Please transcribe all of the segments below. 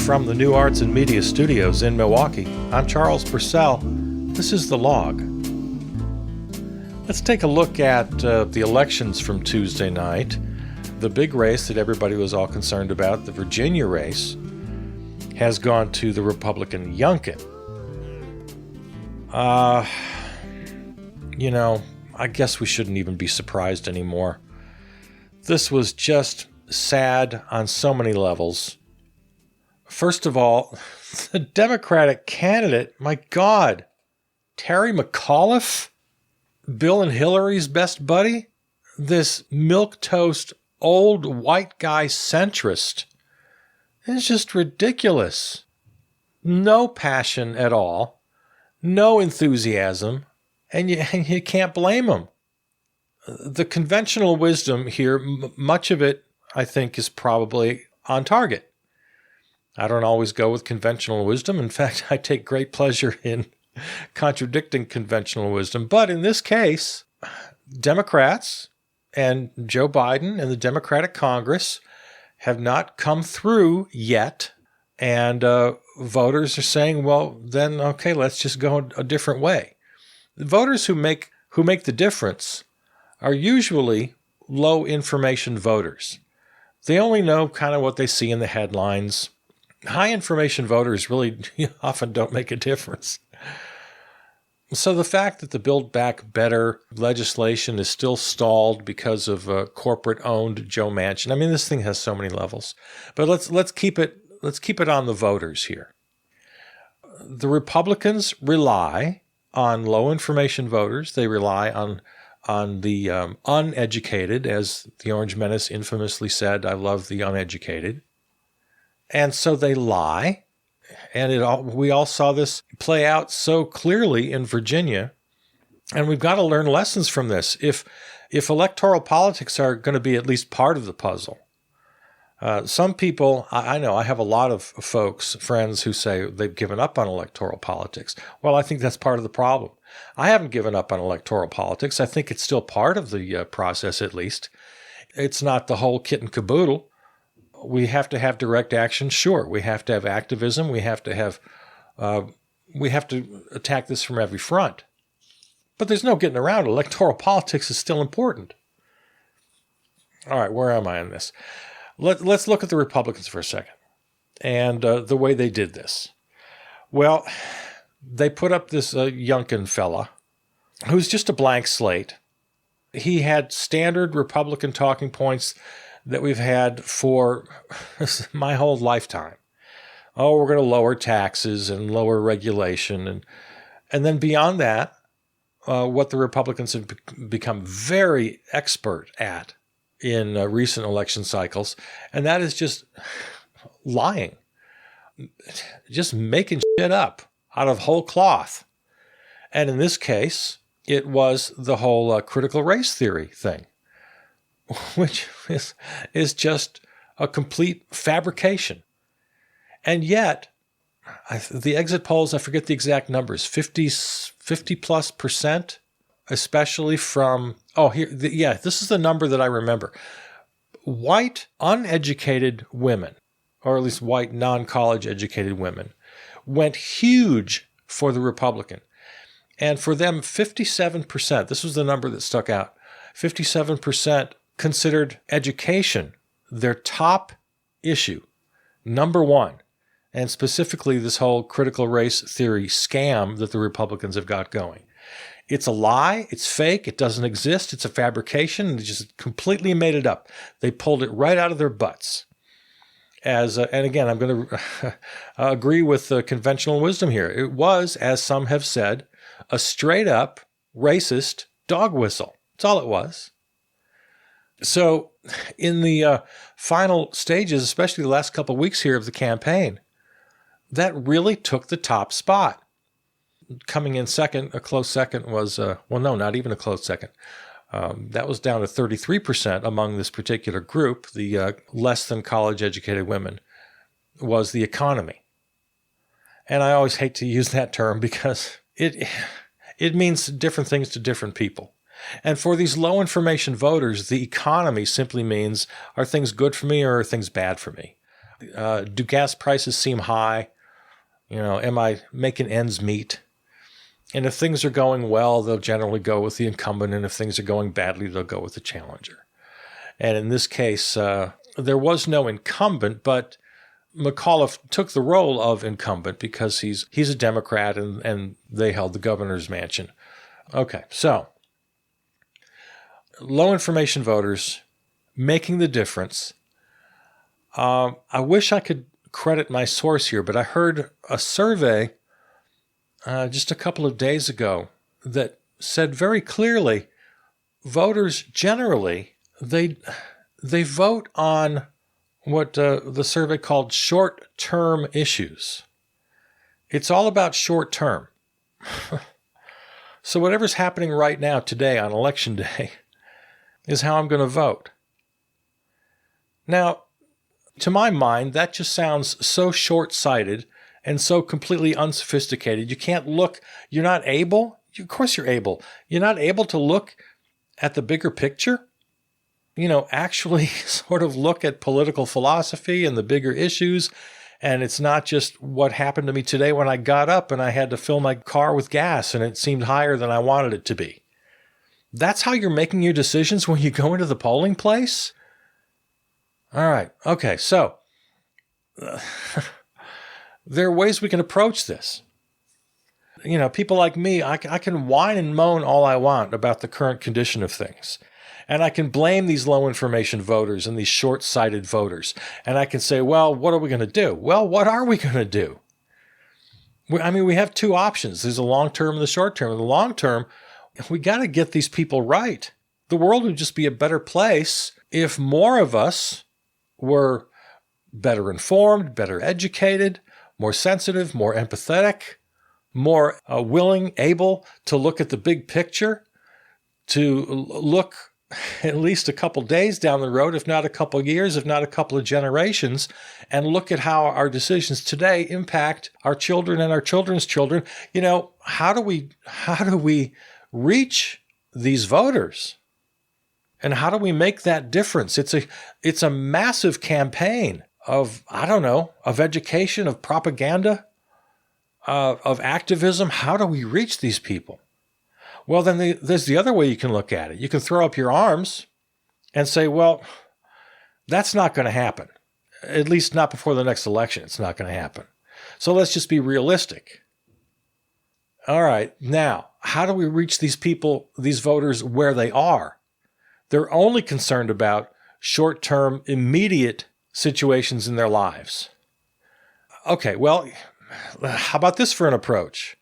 From the New Arts and Media Studios in Milwaukee, I'm Charles Purcell. This is The Log. Let's take a look at the elections from Tuesday night. The big race that everybody was all concerned about, the Virginia race, has gone to the Republican Youngkin. I guess we shouldn't even be surprised anymore. This was just sad on so many levels. First of all, the Democratic candidate, my God, Terry McAuliffe, Bill and Hillary's best buddy, this milquetoast old white guy centrist, is just ridiculous. No passion at all, no enthusiasm, and you can't blame him. The conventional wisdom here, much of it, I think, is probably on target. I don't always go with conventional wisdom. In fact, I take great pleasure in contradicting conventional wisdom. But in this case, Democrats and Joe Biden and the Democratic Congress have not come through yet. And voters are saying, well, then, okay, let's just go a different way. The voters who make the difference are usually low information voters. They only know kind of what they see in the headlines. High information voters really often don't make a difference. So the fact that the Build Back Better legislation is still stalled because of corporate-owned Joe Manchin. I mean, this thing has so many levels. But let's keep it on the voters here. The Republicans rely on low information voters. They rely on the uneducated, as the Orange Menace infamously said, "I love the uneducated." And so they lie, and we all saw this play out so clearly in Virginia, and we've got to learn lessons from this. If electoral politics are going to be at least part of the puzzle, some people, I know, I have a lot of friends who say they've given up on electoral politics. Well, I think that's part of the problem. I haven't given up on electoral politics. I think it's still part of the process, at least. It's not the whole kit and caboodle. We have to have direct action, sure. We have to have activism. We have to attack this from every front. But there's no getting around it. Electoral politics is still important. All right, where am I on this? Let's look at the Republicans for a second and the way they did this. Well, they put up this Youngkin fella who's just a blank slate. He had standard Republican talking points that we've had for my whole lifetime. Oh, we're going to lower taxes and lower regulation. And then beyond that, what the Republicans have become very expert at in recent election cycles, and that is just lying, just making shit up out of whole cloth. And in this case, it was the whole critical race theory thing, which is just a complete fabrication. And yet, the exit polls, I forget the exact numbers, 50+%, especially from, this is the number that I remember. White, uneducated women, or at least white, non-college educated women, went huge for the Republican. And for them, 57%, this was the number that stuck out, 57% considered education their top issue, number one, and specifically this whole critical race theory scam that the Republicans have got going. It's a lie, it's fake, it doesn't exist, it's a fabrication, they just completely made it up. They pulled it right out of their butts. And again, I'm going to agree with the conventional wisdom here. It was, as some have said, a straight-up racist dog whistle. That's all it was. So in the final stages, especially the last couple of weeks here of the campaign, that really took the top spot. Coming in second, a close second was, not even a close second. That was down to 33% among this particular group, the less than college educated women, was the economy. And I always hate to use that term because it it means different things to different people. And for these low information voters, the economy simply means, are things good for me or are things bad for me? Do gas prices seem high? Am I making ends meet? And if things are going well, they'll generally go with the incumbent. And if things are going badly, they'll go with the challenger. And in this case, there was no incumbent, but McAuliffe took the role of incumbent because he's a Democrat and they held the governor's mansion. Okay, so low information voters making the difference. I wish I could credit my source here, but I heard a survey just a couple of days ago that said very clearly voters generally, they vote on what the survey called short-term issues. It's all about short-term. So whatever's happening right now today on Election Day is how I'm going to vote. Now, to my mind, that just sounds so short-sighted and so completely unsophisticated. You can't look, you're not able, of course you're able. You're not able to look at the bigger picture? Actually sort of look at political philosophy and the bigger issues. And it's not just what happened to me today when I got up and I had to fill my car with gas and it seemed higher than I wanted it to be. That's how you're making your decisions when you go into the polling place? All right. Okay. So there are ways we can approach this. People like me, I can whine and moan all I want about the current condition of things. And I can blame these low information voters and these short-sighted voters. And I can say, well, what are we going to do? Well, what are we going to do? We have two options. There's the long term and the short term. In the long term, we got to get these people right. The world would just be a better place if more of us were better informed, better educated, more sensitive, more empathetic, more willing, able to look at the big picture, to look at least a couple days down the road, if not a couple of years, if not a couple of generations, and look at how our decisions today impact our children and our children's children. How do we reach these voters? And how do we make that difference? It's a massive campaign of education, of propaganda, of activism. How do we reach these people? Well, then there's the other way you can look at it. You can throw up your arms and say, well, that's not going to happen. At least not before the next election. It's not going to happen. So let's just be realistic. All right. Now, how do we reach these people, these voters, where they are? They're only concerned about short-term, immediate situations in their lives. Okay, well, how about this for an approach?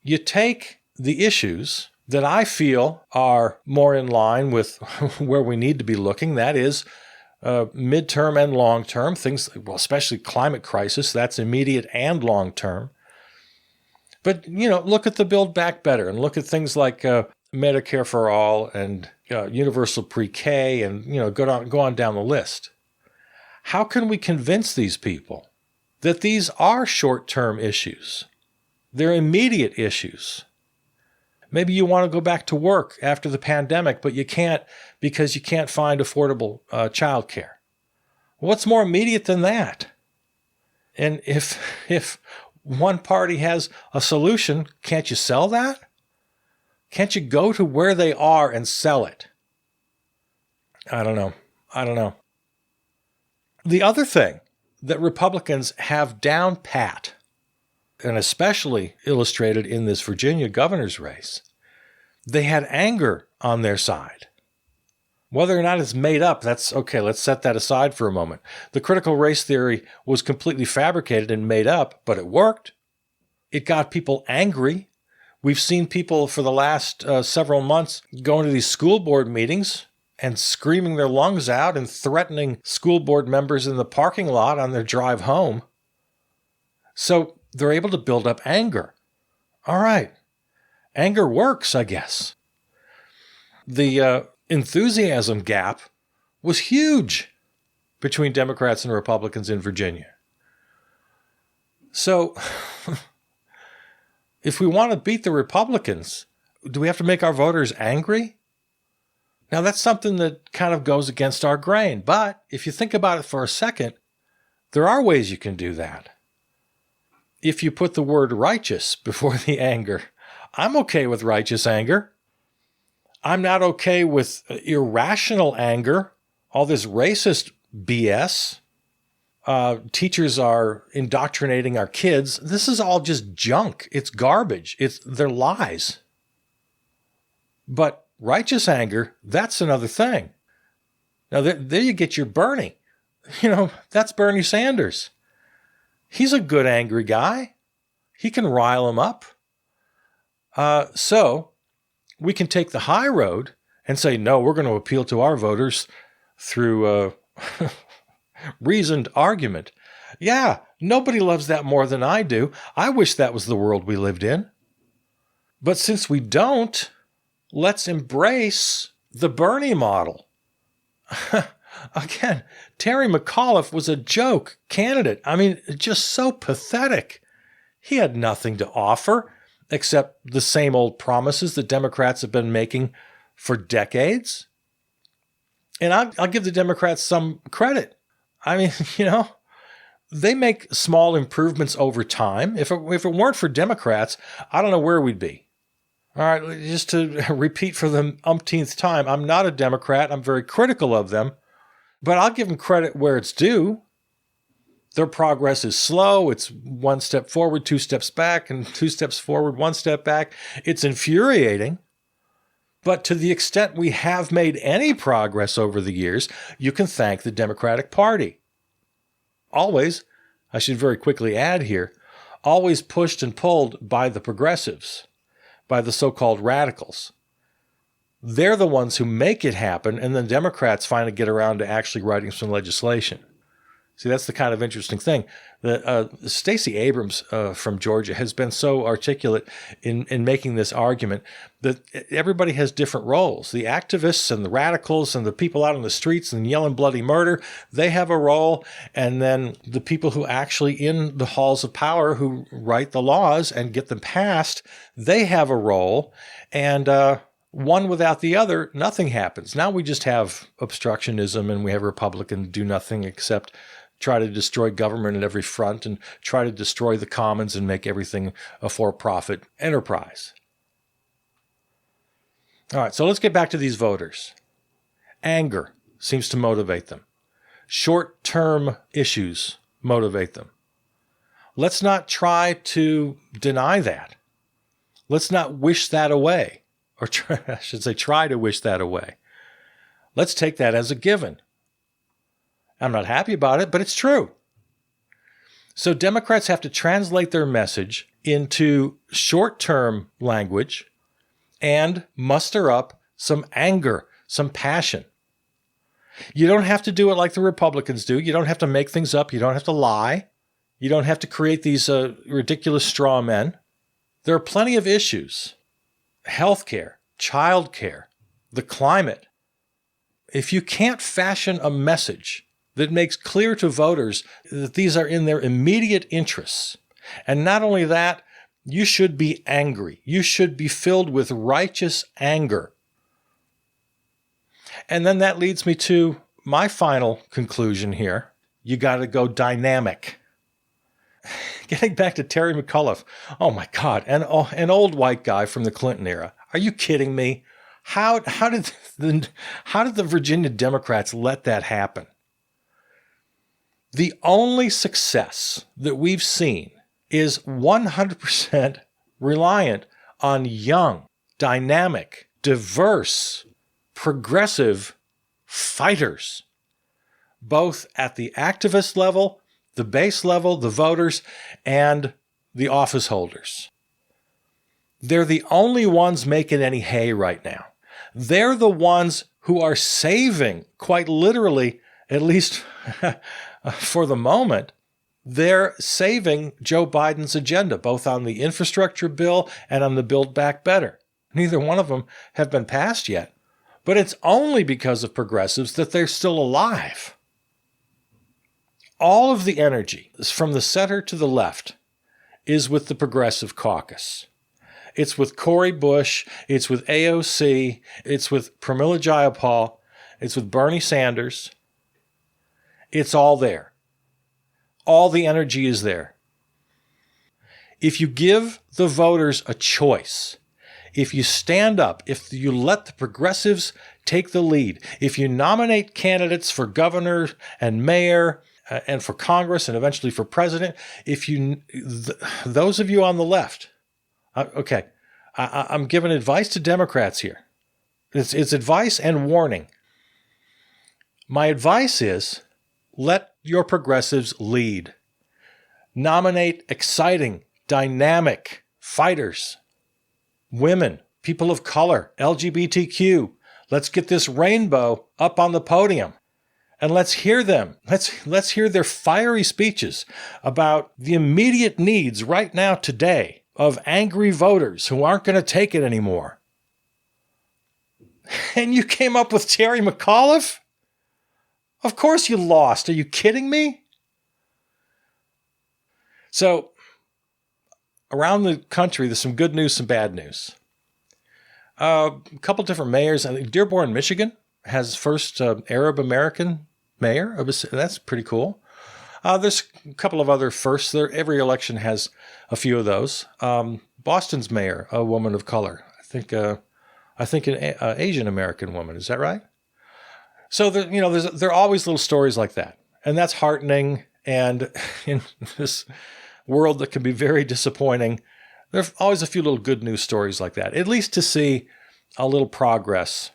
You take the issues that I feel are more in line with where we need to be looking, that is midterm and long-term, things, well, especially climate crisis, that's immediate and long-term. But, look at the Build Back Better and look at things like Medicare for All and universal pre-K and, go on down the list. How can we convince these people that these are short-term issues? They're immediate issues. Maybe you want to go back to work after the pandemic, but you can't because you can't find affordable childcare. What's more immediate than that? And if one party has a solution, can't you sell that? Can't you go to where they are and sell it? I don't know. The other thing that Republicans have down pat, and especially illustrated in this Virginia governor's race, they had anger on their side. Whether or not it's made up, that's okay, let's set that aside for a moment. The critical race theory was completely fabricated and made up, but it worked. It got people angry. We've seen people for the last several months going to these school board meetings and screaming their lungs out and threatening school board members in the parking lot on their drive home. So they're able to build up anger. All right. Anger works, I guess. The enthusiasm gap was huge between Democrats and Republicans in Virginia. So if we want to beat the Republicans, do we have to make our voters angry? Now, that's something that kind of goes against our grain. But if you think about it for a second, there are ways you can do that. If you put the word righteous before the anger, I'm okay with righteous anger. I'm not okay with irrational anger, all this racist BS. Teachers are indoctrinating our kids. This is all just junk. It's garbage. They're lies. But righteous anger, that's another thing. Now, there you get your Bernie. That's Bernie Sanders. He's a good angry guy. He can rile them up. So we can take the high road and say, no, we're going to appeal to our voters through reasoned argument. Yeah, nobody loves that more than I do. I wish that was the world we lived in. But since we don't, let's embrace the Bernie model. Again, Terry McAuliffe was a joke candidate. I mean, just so pathetic. He had nothing to offer except the same old promises that Democrats have been making for decades. And I'll give the Democrats some credit. I mean, they make small improvements over time. If it weren't for Democrats, I don't know where we'd be. All right, just to repeat for the umpteenth time, I'm not a Democrat. I'm very critical of them. But I'll give them credit where it's due. Their progress is slow. It's one step forward, two steps back, and two steps forward, one step back. It's infuriating. But to the extent we have made any progress over the years, you can thank the Democratic Party. Always, I should very quickly add here, always pushed and pulled by the progressives, by the so-called radicals. They're the ones who make it happen, and then Democrats finally get around to actually writing some legislation. See, that's the kind of interesting thing. Stacey Abrams from Georgia has been so articulate in making this argument that everybody has different roles. The activists and the radicals and the people out on the streets and yelling bloody murder, they have a role. And then the people who actually in the halls of power who write the laws and get them passed, they have a role. And one without the other, nothing happens. Now we just have obstructionism and we have Republicans do nothing except try to destroy government at every front and try to destroy the commons and make everything a for-profit enterprise. All right, so let's get back to these voters. Anger seems to motivate them. Short-term issues motivate them. Let's not try to deny that. Let's not wish that away. Or I should say try to wish that away. Let's take that as a given. I'm not happy about it, but it's true. So Democrats have to translate their message into short-term language and muster up some anger, some passion. You don't have to do it like the Republicans do. You don't have to make things up. You don't have to lie. You don't have to create these ridiculous straw men. There are plenty of issues. Healthcare, childcare, the climate. If you can't fashion a message that makes clear to voters that these are in their immediate interests. And not only that, you should be angry. You should be filled with righteous anger. And then that leads me to my final conclusion here. You got to go dynamic. Getting back to Terry McAuliffe. Oh my God, an old white guy from the Clinton era. Are you kidding me? How did the Virginia Democrats let that happen? The only success that we've seen is 100% reliant on young, dynamic, diverse, progressive fighters, both at the activist level, the base level, the voters, and the office holders. They're the only ones making any hay right now. They're the ones who are saving, quite literally, at least for the moment, they're saving Joe Biden's agenda, both on the infrastructure bill and on the Build Back Better. Neither one of them have been passed yet. But it's only because of progressives that they're still alive. All of the energy from the center to the left is with the Progressive Caucus. It's with Cori Bush. It's with AOC. It's with Pramila Jayapal. It's with Bernie Sanders. It's all there. All the energy is there. If you give the voters a choice, if you stand up, if you let the progressives take the lead, if you nominate candidates for governor and mayor and for Congress and eventually for president, those of you on the left, I'm giving advice to Democrats here. It's advice and warning. My advice is let your progressives lead. Nominate exciting, dynamic fighters, women, people of color, LGBTQ. Let's get this rainbow up on the podium and let's hear them. Let's hear their fiery speeches about the immediate needs right now today of angry voters who aren't going to take it anymore. And you came up with Terry McAuliffe? Of course you lost. Are you kidding me? So, around the country, there's some good news, some bad news. A couple different mayors. I think Dearborn, Michigan has first Arab American mayor. That's pretty cool. There's a couple of other firsts there. Every election has a few of those. Boston's mayor, a woman of color. I think an Asian American woman. Is that right? So there are always little stories like that, and that's heartening. And in this world that can be very disappointing, there's always a few little good news stories like that, at least to see a little progress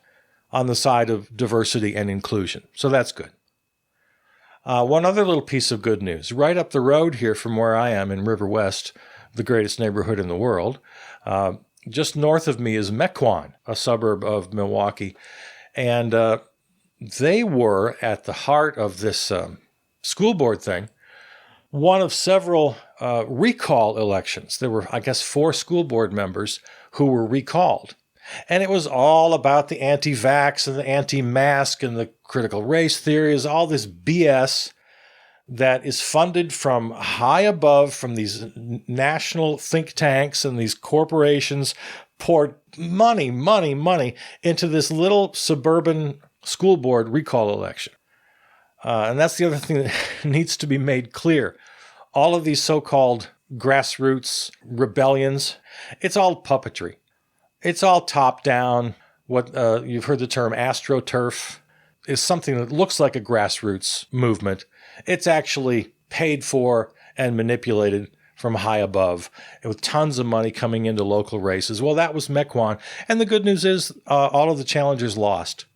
on the side of diversity and inclusion. So that's good. One other little piece of good news. Right up the road here from where I am in River West, the greatest neighborhood in the world, just north of me is Mequon, a suburb of Milwaukee. And they were at the heart of this school board thing, one of several recall elections. There were, I guess, 4 school board members who were recalled. And it was all about the anti-vax and the anti-mask and the critical race theories, all this BS that is funded from high above, from these national think tanks, and these corporations poured money into this little suburban school board recall election. And that's the other thing that needs to be made clear. All of these so-called grassroots rebellions, it's all puppetry. It's all top-down. What you've heard the term AstroTurf is something that looks like a grassroots movement. It's actually paid for and manipulated from high above, with tons of money coming into local races. Well, that was Mequon. And the good news is all of the challengers lost.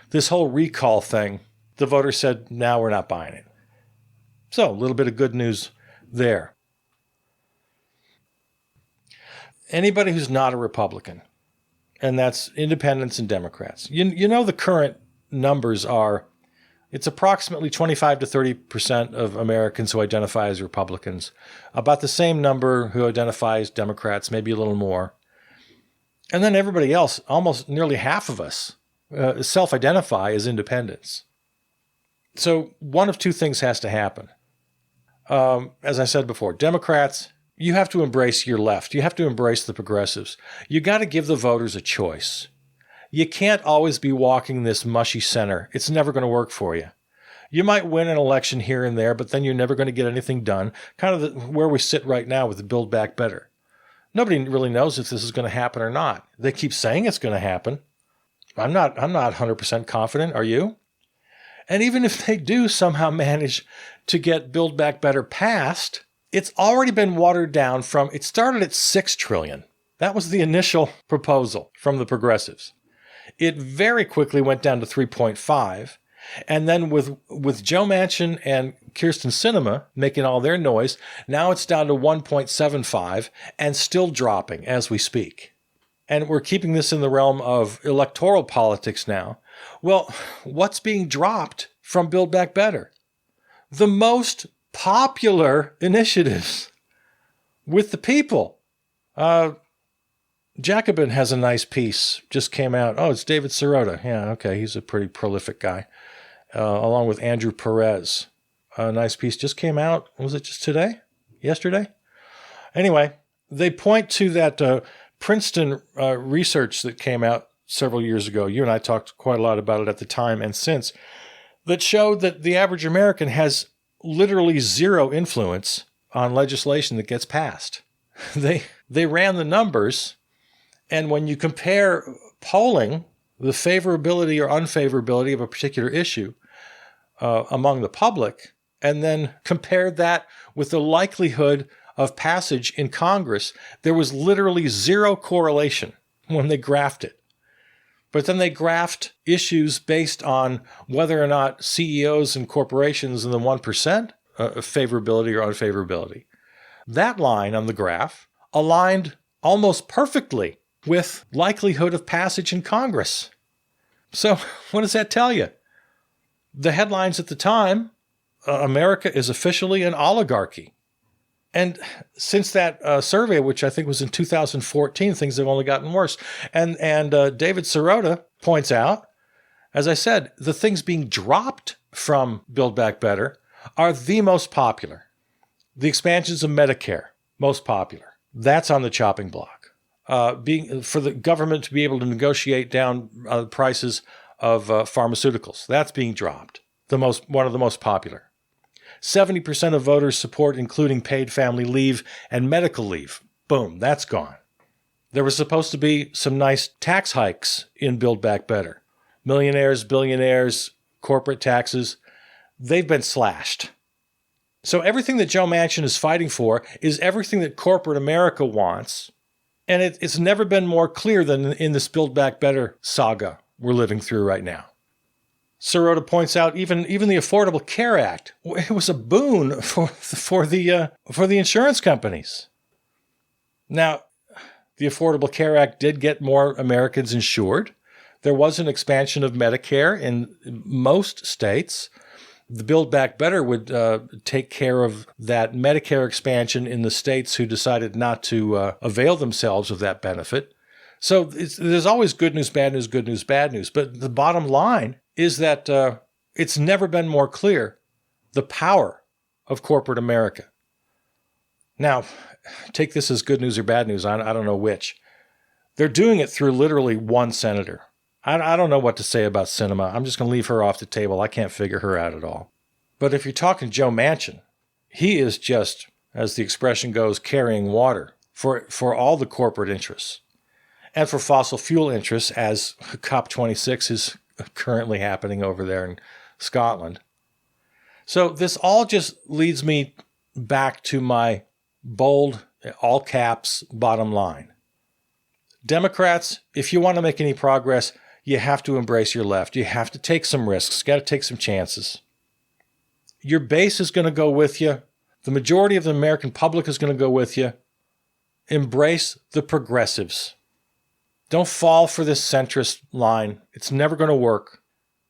This whole recall thing, the voters said, now we're not buying it. So a little bit of good news there. Anybody who's not a Republican, and that's independents and Democrats, you know the current numbers are, it's approximately 25 to 30% of Americans who identify as Republicans, about the same number who identify as Democrats, maybe a little more. And then everybody else, almost nearly half of us, self-identify as independents. So one of two things has to happen. As I said before, Democrats, you have to embrace your left. You have to embrace the progressives. You got to give the voters a choice. You can't always be walking this mushy center. It's never going to work for you. You might win an election here and there, but then you're never going to get anything done. Kind of where we sit right now with the Build Back Better. Nobody really knows if this is going to happen or not. They keep saying it's going to happen. I'm not 100% confident. Are you? And even if they do somehow manage to get Build Back Better passed, it's already been watered down from, it started at $6 trillion. That was the initial proposal from the progressives. It very quickly went down to 3.5. And then with Joe Manchin and Kyrsten Sinema making all their noise, now it's down to 1.75 and still dropping as we speak. And we're keeping this in the realm of electoral politics now. Well, what's being dropped from Build Back Better? The most popular initiatives with the people. Jacobin has a nice piece, just came out. Oh, it's David Sirota. Yeah, okay, he's a pretty prolific guy. Along with Andrew Perez. A nice piece just came out. Was it just today? Yesterday? Anyway, they point to that Princeton research that came out several years ago. You and I talked quite a lot about it at the time and since, that showed that the average American has literally zero influence on legislation that gets passed. They ran the numbers, and when you compare polling, the favorability or unfavorability of a particular issue among the public, and then compared that with the likelihood of passage in Congress, there was literally zero correlation when they graphed it. But then they graphed issues based on whether or not CEOs and corporations in the 1% favorability or unfavorability. That line on the graph aligned almost perfectly with likelihood of passage in Congress. So what does that tell you? The headlines at the time, America is officially an oligarchy. And since that survey, which I think was in 2014, things have only gotten worse. And David Sirota points out, as I said, the things being dropped from Build Back Better are the most popular. The expansions of Medicare, most popular. That's on the chopping block. For the government to be able to negotiate down prices of pharmaceuticals, that's being dropped. One of the most popular. 70% of voters support including paid family leave and medical leave. Boom, that's gone. There was supposed to be some nice tax hikes in Build Back Better. Millionaires, billionaires, corporate taxes, they've been slashed. So everything that Joe Manchin is fighting for is everything that corporate America wants, and it's never been more clear than in this Build Back Better saga we're living through right now. Sirota points out even the Affordable Care Act, it was a boon for the insurance companies. Now, the Affordable Care Act did get more Americans insured. There was an expansion of Medicare in most states. The Build Back Better would take care of that Medicare expansion in the states who decided not to avail themselves of that benefit. So there's always good news, bad news, good news, bad news. But the bottom line is that it's never been more clear the power of corporate America. Now, take this as good news or bad news. I don't know which. They're doing it through literally one senator. I don't know what to say about Sinema. I'm just going to leave her off the table. I can't figure her out at all. But if you're talking Joe Manchin, he is just, as the expression goes, carrying water for all the corporate interests and for fossil fuel interests, as COP26 is currently happening over there in Scotland. So this all just leads me back to my bold, all caps, bottom line. Democrats, if you want to make any progress, you have to embrace your left. You have to take some risks. You got to take some chances. Your base is going to go with you. The majority of the American public is going to go with you. Embrace the progressives. Don't fall for this centrist line. It's never going to work.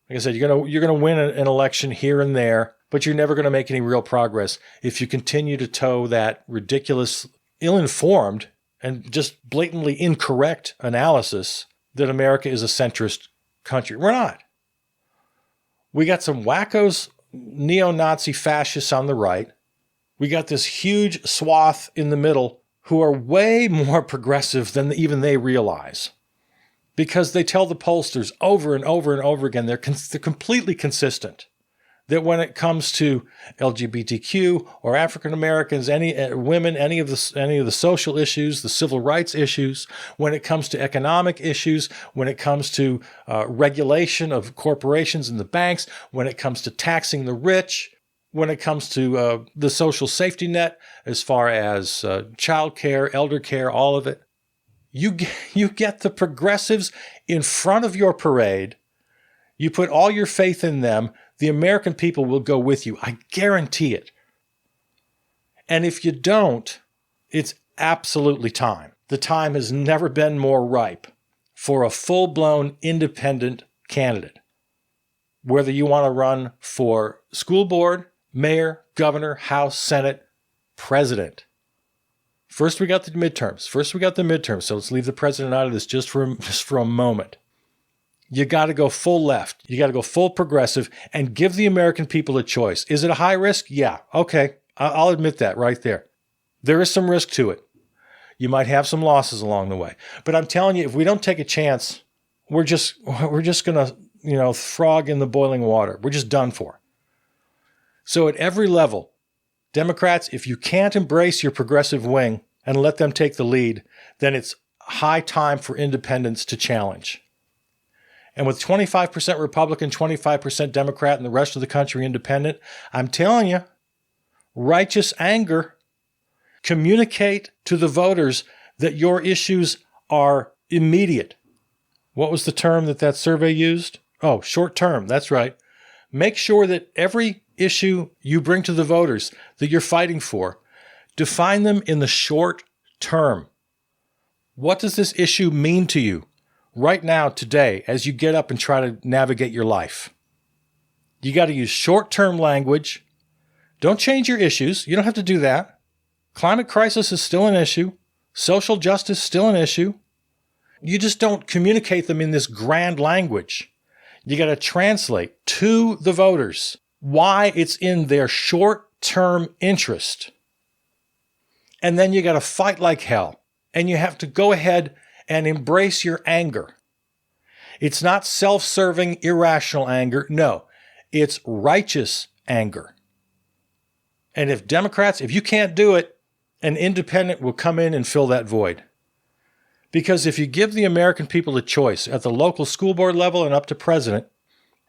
Like I said, you're going to win an election here and there, but you're never going to make any real progress if you continue to toe that ridiculous, ill-informed, and just blatantly incorrect analysis that America is a centrist country. We're not. We got some wackos, neo-Nazi fascists on the right. We got this huge swath in the middle who are way more progressive than even they realize, because they tell the pollsters over and over and over again, they're completely consistent, that when it comes to LGBTQ or African Americans, any women, any of the social issues, the civil rights issues, when it comes to economic issues, when it comes to regulation of corporations and the banks, when it comes to taxing the rich, when it comes to the social safety net, as far as child care, elder care, all of it, you get the progressives in front of your parade. You put all your faith in them. The American people will go with you. I guarantee it. And if you don't, it's absolutely time. The time has never been more ripe for a full-blown independent candidate. Whether you want to run for school board, mayor, governor, House, Senate, president. First we got the midterms. So let's leave the president out of this just for a moment. You got to go full left. You got to go full progressive and give the American people a choice. Is it a high risk? Yeah. Okay. I'll admit that right there. There is some risk to it. You might have some losses along the way. But I'm telling you, if we don't take a chance, we're just going to, frog in the boiling water. We're just done for. So at every level, Democrats, if you can't embrace your progressive wing and let them take the lead, then it's high time for independents to challenge. And with 25% Republican, 25% Democrat, and the rest of the country independent, I'm telling you, righteous anger. Communicate to the voters that your issues are immediate. What was the term that survey used? Oh, short term. That's right. Make sure that every issue you bring to the voters that you're fighting for, define them in the short term. What does this issue mean to you right now, today, as you get up and try to navigate your life? You got to use short-term language. Don't change your issues. You don't have to do that. Climate crisis is still an issue. Social justice is still an issue. You just don't communicate them in this grand language. You got to translate to the voters why it's in their short-term interest. And then you got to fight like hell. And you have to go ahead and embrace your anger. It's not self-serving, irrational anger. No, it's righteous anger. And if Democrats, if you can't do it, an independent will come in and fill that void. Because if you give the American people a choice at the local school board level and up to president,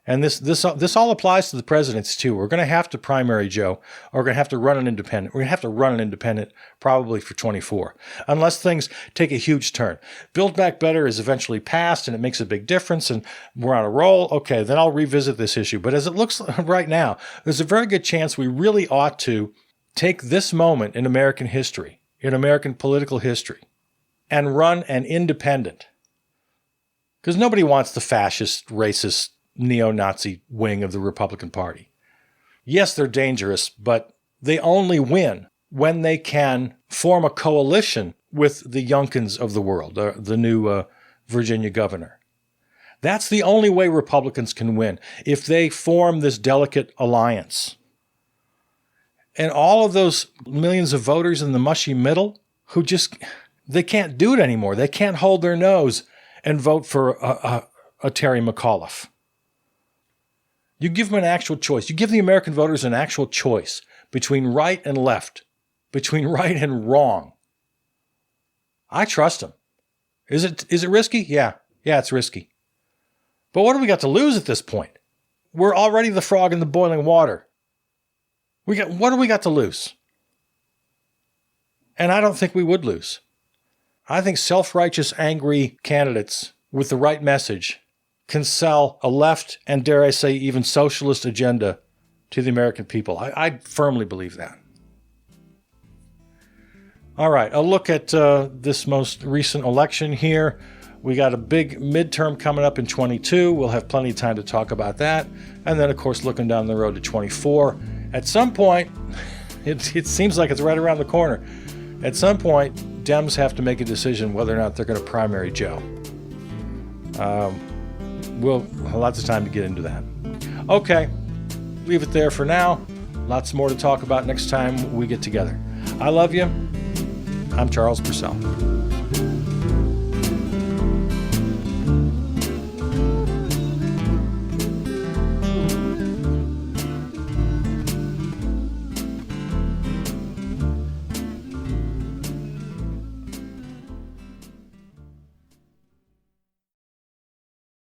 and this all applies to the presidents too. We're going to have to primary Joe, or we're going to have to run an independent. We're going to have to run an independent probably for 24, unless things take a huge turn. Build Back Better is eventually passed and it makes a big difference and we're on a roll. Okay, then I'll revisit this issue. But as it looks right now, there's a very good chance we really ought to take this moment in American history, in American political history, and run an independent. Because nobody wants the fascist, racist, neo-Nazi wing of the Republican Party. Yes, they're dangerous, but they only win when they can form a coalition with the Youngkins of the world, the new Virginia governor. That's the only way Republicans can win, if they form this delicate alliance. And all of those millions of voters in the mushy middle who they can't do it anymore. They can't hold their nose and vote for a Terry McAuliffe. You give them an actual choice. You give the American voters an actual choice between right and left, between right and wrong. I trust them. Is it risky? Yeah, it's risky. But what do we got to lose at this point? We're already the frog in the boiling water. What do we got to lose? And I don't think we would lose. I think self-righteous, angry candidates with the right message can sell a left and, dare I say, even socialist agenda to the American people. I firmly believe that. All right, a look at this most recent election here. We got a big midterm coming up in 22. We'll have plenty of time to talk about that. And then, of course, looking down the road to 24. At some point, it seems like it's right around the corner. At some point, Dems have to make a decision whether or not they're going to primary Joe. We'll have lots of time to get into that. Okay, leave it there for now. Lots more to talk about next time we get together. I love you. I'm Charles Purcell.